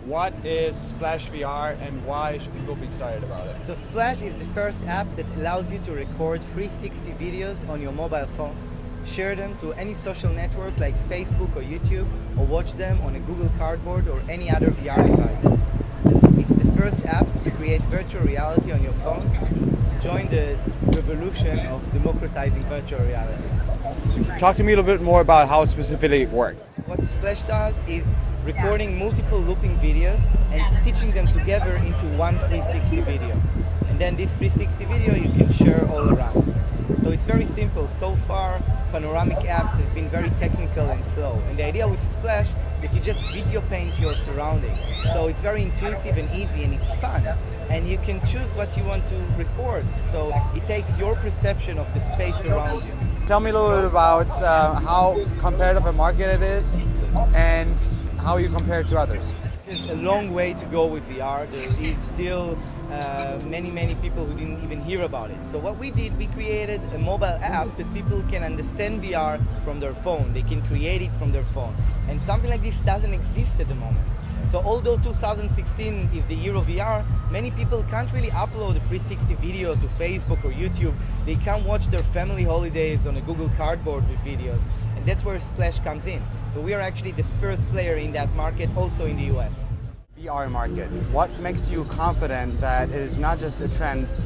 What is Splash VR and why should people be excited about it? So Splash is the first app that allows you to record 360 videos on your mobile phone, share them to any social network like Facebook or YouTube, or watch them on a Google Cardboard or any other VR device. It's the first app to create virtual reality on your phone. Join the revolution of democratizing virtual reality. So talk to me a little bit more about how specifically it works. What Splash does is recording multiple looping videos and stitching them together into one 360 video. And then this 360 video you can share all around. So it's very simple. So far, panoramic apps has been very technical and slow. And the idea with Splash that you just video paint your surroundings. So it's very intuitive and easy and it's fun. And you can choose what you want to record. So it takes your perception of the space around you. Tell me a little bit about how competitive a market it is and how you compare it to others. There's a long way to go with VR. There is still many people who didn't even hear about it. So what we did, we created a mobile app that people can understand VR from their phone. They can create it from their phone. And something like this doesn't exist at the moment. So although 2016 is the year of VR, many people can't really upload a 360 video to Facebook or YouTube. They can't watch their family holidays on a Google Cardboard with videos. And that's where Splash comes in. So we are actually the first player in that market, also in the US. VR market. What makes you confident that it is not just a trend,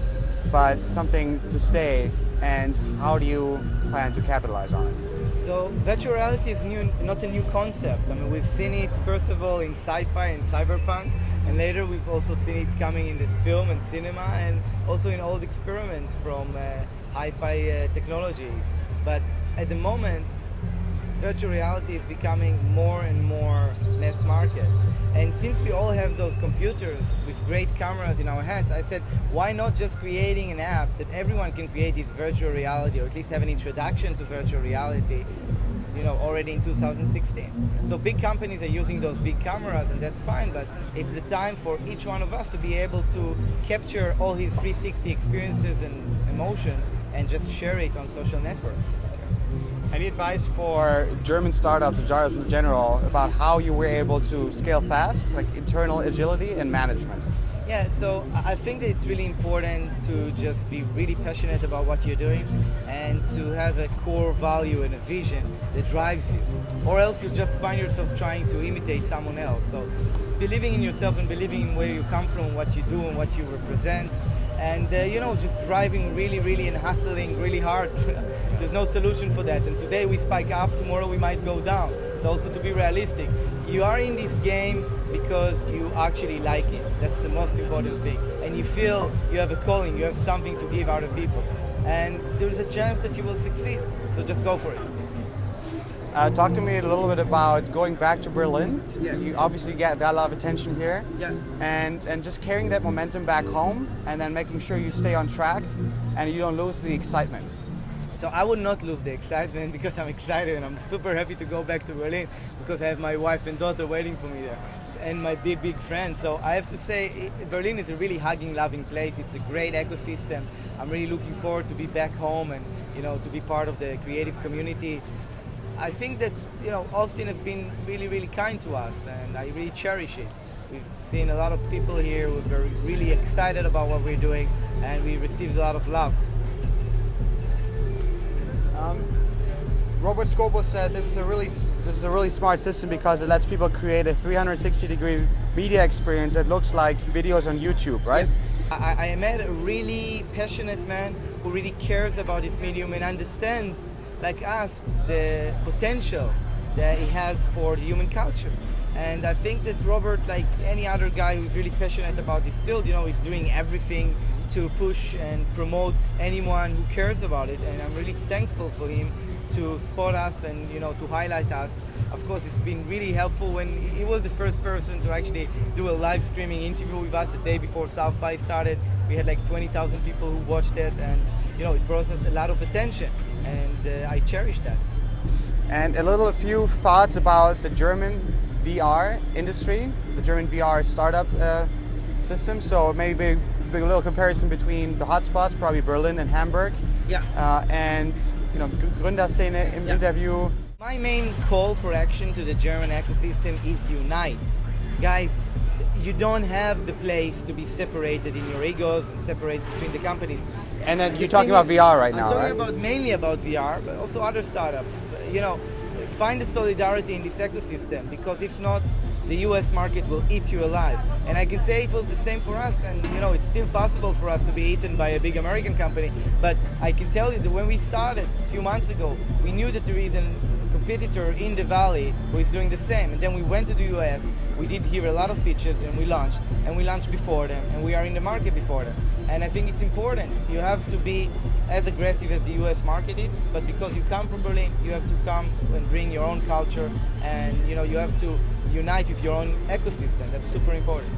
but something to stay, and how do you plan to capitalize on it? So virtual reality is not a new concept. I mean, we've seen it first of all in sci-fi and cyberpunk, and later we've also seen it coming in the film and cinema, and also in old experiments from hi-fi technology. But at the moment, virtual reality is becoming more and more mass market. And since we all have those computers with great cameras in our hands, I said, why not just creating an app that everyone can create this virtual reality, or at least have an introduction to virtual reality, already in 2016. So big companies are using those big cameras, and that's fine, but it's the time for each one of us to be able to capture all his 360 experiences and emotions and just share it on social networks. Any advice for German startups or startups in general about how you were able to scale fast, like internal agility and management? Yeah, so I think that it's really important to just be really passionate about what you're doing and to have a core value and a vision that drives you. Or else you'll just find yourself trying to imitate someone else. So believing in yourself and believing in where you come from, what you do and what you represent. And just driving really and hustling really hard. There's no solution for that. And today we spike up, tomorrow we might go down. So also to be realistic, you are in this game because you actually like it. That's the most important thing. And you feel you have a calling, you have something to give other people. And there's a chance that you will succeed. So just go for it. Talk to me a little bit about going back to Berlin. Yes. You obviously got a lot of attention here. Yeah. And just carrying that momentum back home and then making sure you stay on track and you don't lose the excitement. So I would not lose the excitement because I'm excited and I'm super happy to go back to Berlin because I have my wife and daughter waiting for me there and my big friends. So I have to say Berlin is a really hugging, loving place. It's a great ecosystem. I'm really looking forward to be back home and to be part of the creative community. I think that Austin has been really kind to us, and I really cherish it. We've seen a lot of people here who are really excited about what we're doing, and we received a lot of love. Robert Scoble said this is a really smart system because it lets people create a 360-degree media experience that looks like videos on YouTube, right? I met a really passionate man who really cares about this medium and understands, like us, the potential that it has for the human culture. And I think that Robert, like any other guy who's really passionate about this field, is doing everything to push and promote anyone who cares about it. And I'm really thankful for him to spot us and to highlight us. Of course, it's been really helpful when he was the first person to actually do a live streaming interview with us the day before South by started. We had like 20,000 people who watched it, and it brought us a lot of attention, and I cherish that. And a few thoughts about the German VR industry, the German VR startup system. So maybe a little comparison between the hotspots, probably Berlin and Hamburg. Yeah. And Gründerszene interview. My main call for action to the German ecosystem is unite. guys, you don't have the place to be separated in your egos and separate between the companies. And then you're talking about VR right now, I'm right? talking mainly about VR, but also other startups. You know, find the solidarity in this ecosystem, because if not, the US market will eat you alive. And I can say it was the same for us, and you know, it's still possible for us to be eaten by a big American company. But I can tell you that when we started a few months ago, we knew that there is a competitor in the Valley who is doing the same. And then we went to the US, we did hear a lot of pitches, and we launched before them, and we are in the market before them. And I think it's important. You have to be as aggressive as the US market is, but because you come from Berlin, you have to come and bring your own culture, and you know, you have to unite with your own ecosystem. That's super important.